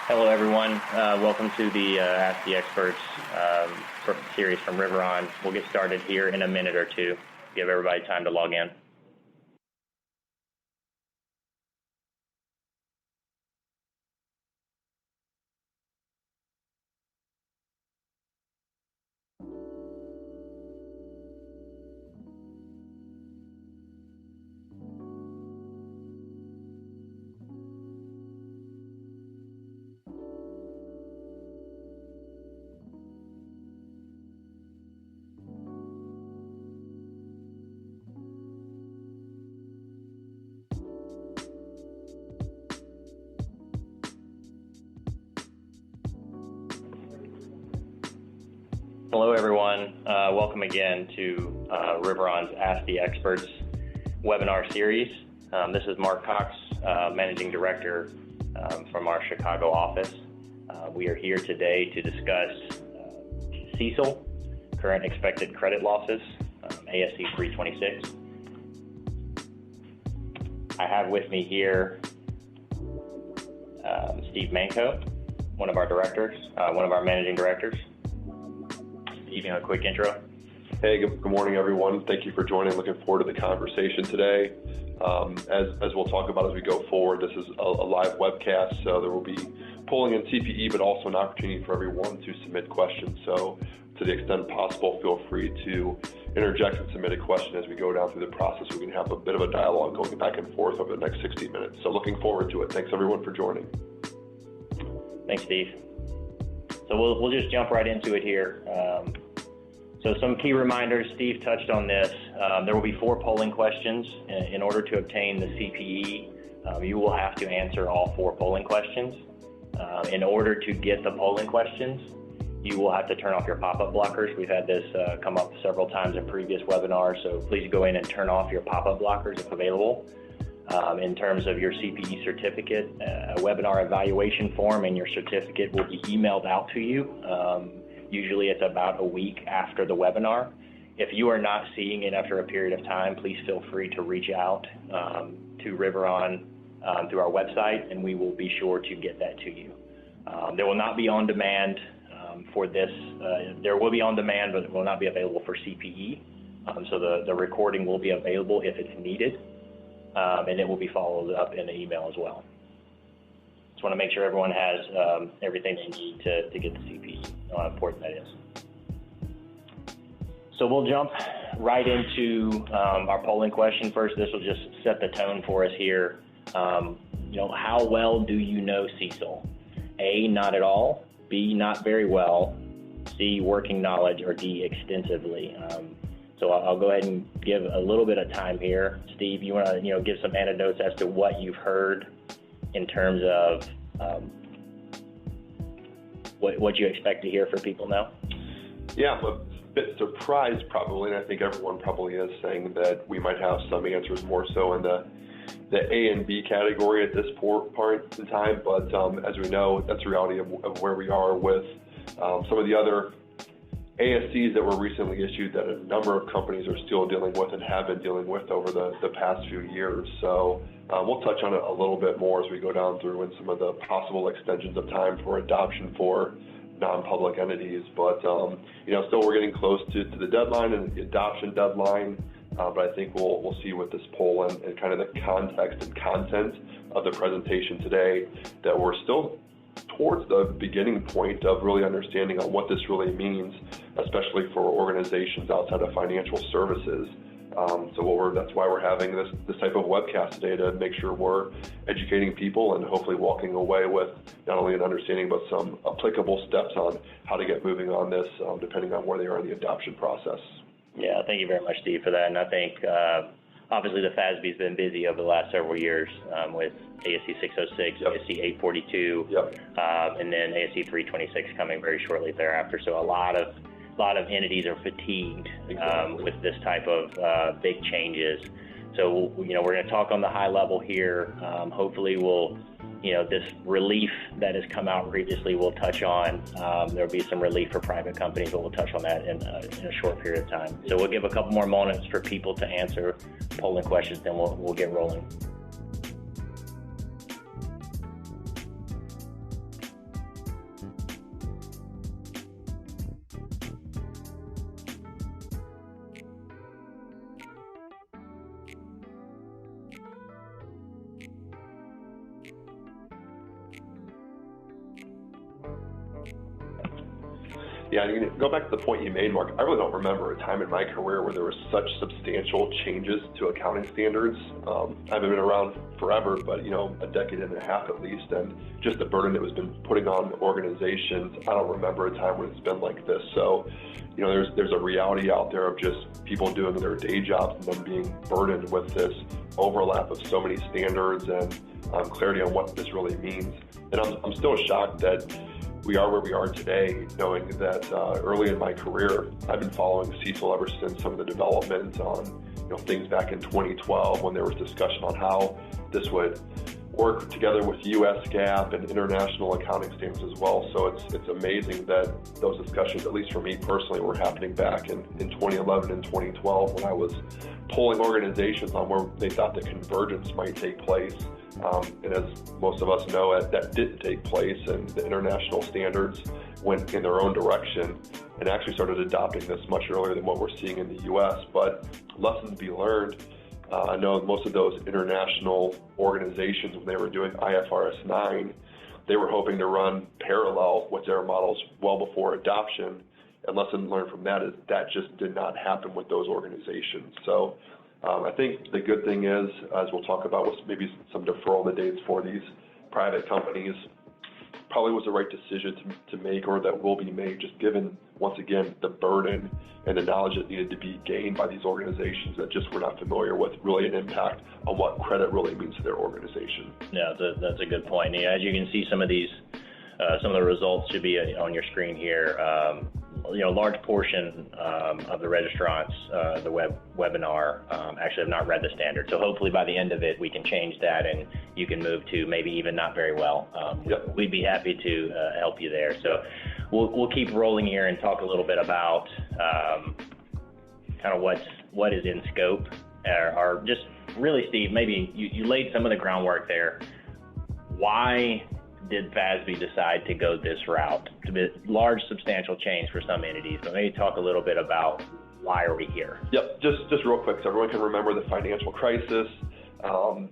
Hello, everyone. Welcome to the Ask the Experts series from Riveron. We'll get started here in a minute or two. Give everybody time to log in. Hello, everyone. Welcome again to Riveron's Ask the Experts webinar series. This is Mark Cox, Managing Director from our Chicago office. We are here today to discuss CECL, Current Expected Credit Losses, ASC 326. I have with me here Steve Manco, one of our directors, one of our managing directors. Even a quick intro. Hey, good morning, everyone. Thank you for joining. Looking forward to the conversation today. As we'll talk about as we go forward, this is a live webcast, so there will be polling in CPE, but also an opportunity for everyone to submit questions. So to the extent possible, feel free to interject and submit a question as we go down through the process. We can have a bit of a dialogue going back and forth over the next 60 minutes. So looking forward to it. Thanks, everyone, for joining. Thanks, Steve. So we'll just jump right into it here. So some key reminders, Steve touched on this. There will be 4 polling questions. In order to obtain the CPE, you will have to answer all 4 polling questions. In order to get the polling questions, you will have to turn off your pop-up blockers. We've had this come up several times in previous webinars, so please go in and turn off your pop-up blockers if available. In terms of your CPE certificate, a webinar evaluation form and your certificate will be emailed out to you. Usually it's about a week after the webinar. If you are not seeing it after a period of time, please feel free to reach out to Riveron through our website, and we will be sure to get that to you. There will not be on demand for this. There will be on demand, but it will not be available for CPE. So the recording will be available if it's needed, and it will be followed up in the email as well. Just want to make sure everyone has everything they need to get the CPE, how important that is. So we'll jump right into our polling question. First, this will just set the tone for us here. How well do you know CECL? A, not at all. B, not very well. C, working knowledge, or D, extensively. So I'll go ahead and give a little bit of time here. Steve, you want to give some anecdotes as to what you've heard in terms of what you expect to hear for people now? Yeah, I'm a bit surprised probably, and I think everyone probably is, saying that we might have some answers more so in the A and B category at this point in time. But as we know, that's the reality of where we are with some of the other ASCs that were recently issued that a number of companies are still dealing with and have been dealing with over the past few years. So we'll touch on it a little bit more as we go down through and some of the possible extensions of time for adoption for non-public entities. But, still we're getting close to the deadline and the adoption deadline. But I think we'll see with this poll and kind of the context and content of the presentation today that we're still towards the beginning point of really understanding on what this really means, especially for organizations outside of financial services. That's why we're having this type of webcast today, to make sure we're educating people and hopefully walking away with not only an understanding but some applicable steps on how to get moving on this, depending on where they are in the adoption process. Yeah, thank you very much, Steve, for that. And I think obviously the FASB's been busy over the last several years with ASC 606, yep. ASC 842, yep. And then ASC 326 coming very shortly thereafter. So a lot of entities are fatigued with this type of big changes. So we're going to talk on the high level here. Hopefully this relief that has come out previously we'll touch on. There'll be some relief for private companies, but we'll touch on that in a short period of time. So we'll give a couple more moments for people to answer polling questions, then we'll get rolling. Yeah, and you go back to the point you made, Mark. I really don't remember a time in my career where there was such substantial changes to accounting standards. I haven't been around forever, but a decade and a half at least, and just the burden that was been putting on organizations. I don't remember a time when it's been like this. So, there's a reality out there of just people doing their day jobs and then being burdened with this overlap of so many standards and clarity on what this really means. And I'm still shocked that we are where we are today, knowing that early in my career, I've been following CECL ever since some of the development on things back in 2012 when there was discussion on how this would work together with U.S. GAAP and international accounting standards as well. So it's amazing that those discussions, at least for me personally, were happening back in 2011 and 2012 when I was polling organizations on where they thought the convergence might take place. And as most of us know, that didn't take place, and the international standards went in their own direction and actually started adopting this much earlier than what we're seeing in the U.S. But lessons to be learned. I know most of those international organizations, when they were doing IFRS 9, they were hoping to run parallel with their models well before adoption. And lesson learned from that is that just did not happen with those organizations. So I think the good thing is, as we'll talk about, with maybe some deferral of the dates for these private companies, probably was the right decision to make, or that will be made, just given, once again, the burden and the knowledge that needed to be gained by these organizations that just were not familiar with really an impact on what credit really means to their organization. Yeah, that's a good point. As you can see, some of these, some of the results should be on your screen here. A large portion of the registrants, the webinar, actually have not read the standard. So hopefully by the end of it, we can change that and you can move to maybe even not very well. Yep. We'd be happy to help you there. So we'll keep rolling here and talk a little bit about kind of what is in scope, or just really, Steve, maybe you laid some of the groundwork there. Why did FASB decide to go this route? It's a bit large, substantial change for some entities, but maybe talk a little bit about why are we here? Yep, just real quick, so everyone can remember the financial crisis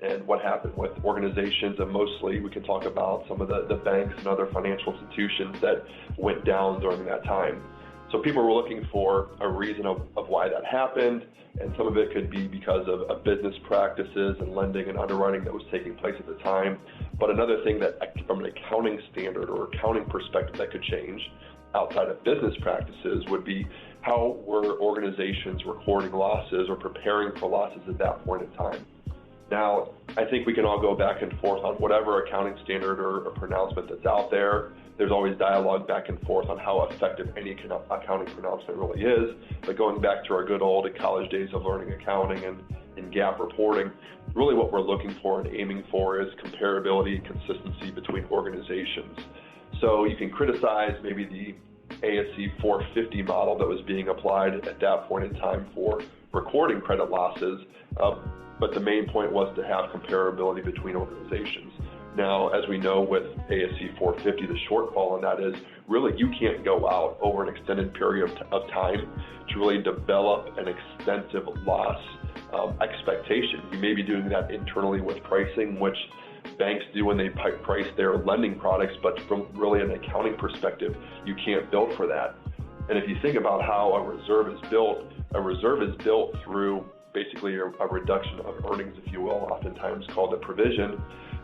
and what happened with organizations, and mostly we can talk about some of the banks and other financial institutions that went down during that time. So people were looking for a reason of why that happened, and some of it could be because of business practices and lending and underwriting that was taking place at the time. But another thing that from an accounting standard or accounting perspective that could change outside of business practices would be how were organizations recording losses or preparing for losses at that point in time. Now, I think we can all go back and forth on whatever accounting standard or pronouncement that's out there. There's always dialogue back and forth on how effective any accounting pronouncement really is. But going back to our good old college days of learning accounting and GAAP reporting, really what we're looking for and aiming for is comparability and consistency between organizations. So you can criticize maybe the ASC 450 model that was being applied at that point in time for recording credit losses, but the main point was to have comparability between organizations. Now, as we know with ASC 450, the shortfall in that is really you can't go out over an extended period of time to really develop an extensive loss expectation. You may be doing that internally with pricing, which banks do when they price their lending products, but from really an accounting perspective, you can't build for that. And if you think about how a reserve is built through basically a reduction of earnings, if you will, oftentimes called a provision.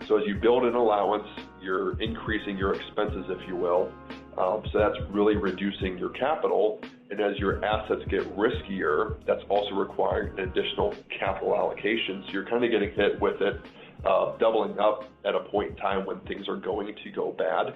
So as you build an allowance, you're increasing your expenses, if you will. So that's really reducing your capital. And as your assets get riskier, that's also requiring an additional capital allocation. So you're kind of getting hit with it, doubling up at a point in time when things are going to go bad.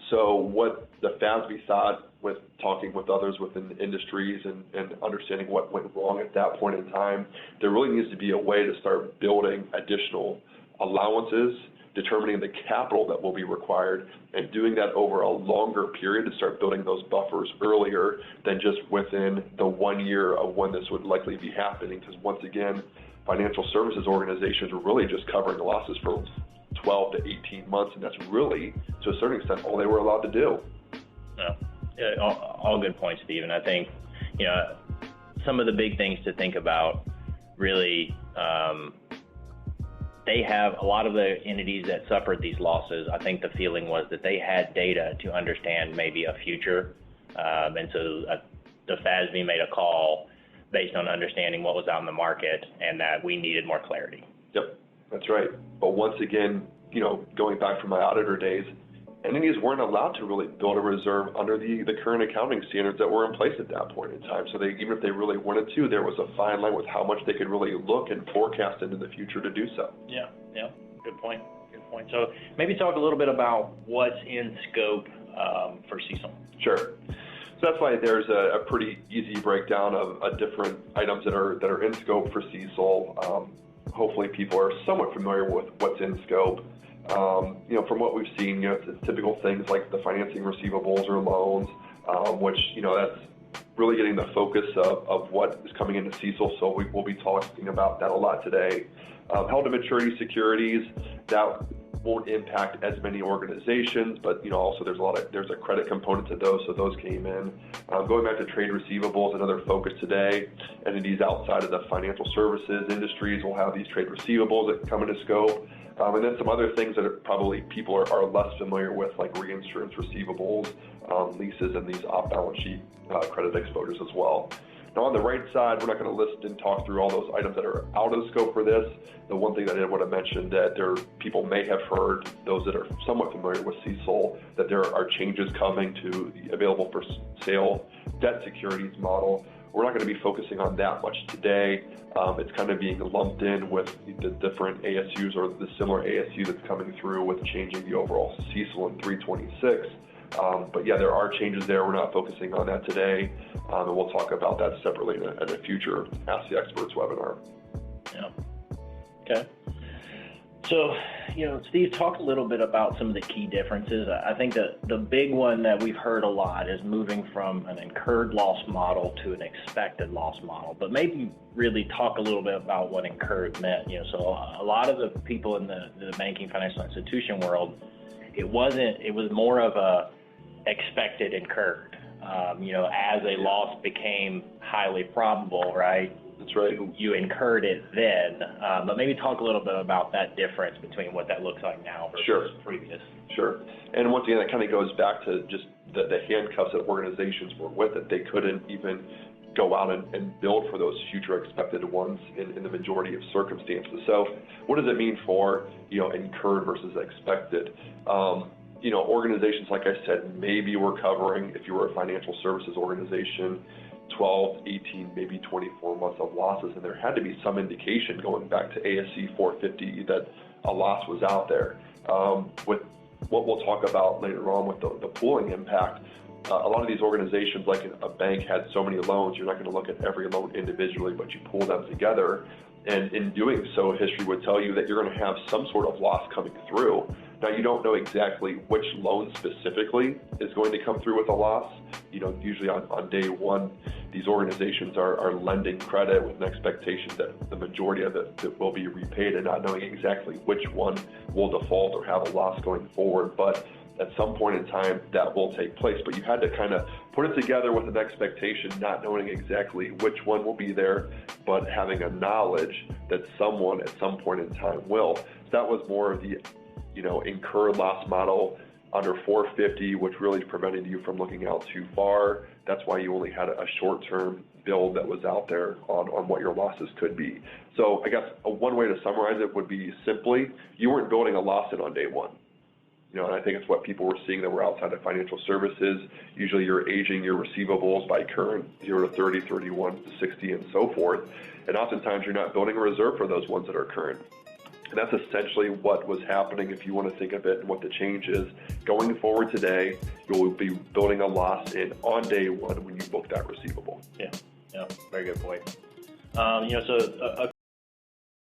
So what the FASB thought, with talking with others within industries and understanding what went wrong at that point in time, there really needs to be a way to start building additional allowances, determining the capital that will be required, and doing that over a longer period to start building those buffers earlier than just within the 1 year of when this would likely be happening. Because once again, financial services organizations are really just covering the losses for 12 to 18 months, and that's really, to a certain extent, all they were allowed to do. Yeah, all good points, Steve. And I think, some of the big things to think about, really, they have a lot of the entities that suffered these losses. I think the feeling was that they had data to understand maybe a future And so the FASB made a call based on understanding what was out in the market and that we needed more clarity. Yep, that's right. But once again, going back from my auditor days, entities weren't allowed to really build a reserve under the current accounting standards that were in place at that point in time. So even if they really wanted to, there was a fine line with how much they could really look and forecast into the future to do so. Yeah, good point. So maybe talk a little bit about what's in scope for CECL. Sure. So that's why there's a pretty easy breakdown of different items that are in scope for CECL. Hopefully people are somewhat familiar with what's in scope. From what we've seen, it's typical things like the financing receivables or loans, which, that's really getting the focus of what is coming into CECL. So we'll be talking about that a lot today. Held to maturity securities, that won't impact as many organizations, but also there's a credit component to those, so those came in. Going back to trade receivables, another focus today. Entities outside of the financial services industries will have these trade receivables that come into scope. And then some other things that probably people are less familiar with, like reinsurance receivables, leases, and these off-balance sheet credit exposures as well. Now, on the right side, we're not going to list and talk through all those items that are out of scope for this. The one thing that I would have mentioned that people may have heard, those that are somewhat familiar with CECL, that there are changes coming to the available for sale debt securities model. We're not going to be focusing on that much today. It's kind of being lumped in with the different ASUs or the similar ASU that's coming through with changing the overall CECL in 326. But yeah, there are changes there. We're not focusing on that today, and we'll talk about that separately in a future Ask the Experts webinar. Yeah. Okay. So, Steve, talk a little bit about some of the key differences. I think that the big one that we've heard a lot is moving from an incurred loss model to an expected loss model, but maybe really talk a little bit about what incurred meant. So a lot of the people in the banking financial institution world, it was more of a expected incurred, as a loss became highly probable, right? That's right. You incurred it then, but maybe talk a little bit about that difference between what that looks like now versus previous. Sure. And once again, that kind of goes back to just the handcuffs that organizations were with it. They couldn't even go out and build for those future expected ones in the majority of circumstances. So what does it mean for, incurred versus expected? Organizations, like I said, maybe were covering, if you were a financial services organization, 12, 18, maybe 24 months of losses, and there had to be some indication going back to ASC 450 that a loss was out there. With what we'll talk about later on with the pooling impact, a lot of these organizations, like a bank, had so many loans, you're not going to look at every loan individually, but you pool them together. And in doing so, history would tell you that you're going to have some sort of loss coming through. Now, you don't know exactly which loan specifically is going to come through with a loss. Usually on day one, these organizations are lending credit with an expectation that the majority of it will be repaid, and not knowing exactly which one will default or have a loss going forward. But at some point in time, that will take place. But you had to kind of put it together with an expectation, not knowing exactly which one will be there, but having a knowledge that someone at some point in time will. So that was more of the incurred loss model under 450, which really prevented you from looking out too far. That's why you only had a short-term build that was out there on what your losses could be. So I guess one way to summarize it would be simply, you weren't building a loss in on day one. And I think it's what people were seeing that were outside of financial services. Usually you're aging your receivables by current 0 to 30, 31 to 60, and so forth. And oftentimes you're not building a reserve for those ones that are current. And that's essentially what was happening, if you want to think of it, and what the change is. Going forward today, you will be building a loss in on day one when you book that receivable. Yeah, very good point. So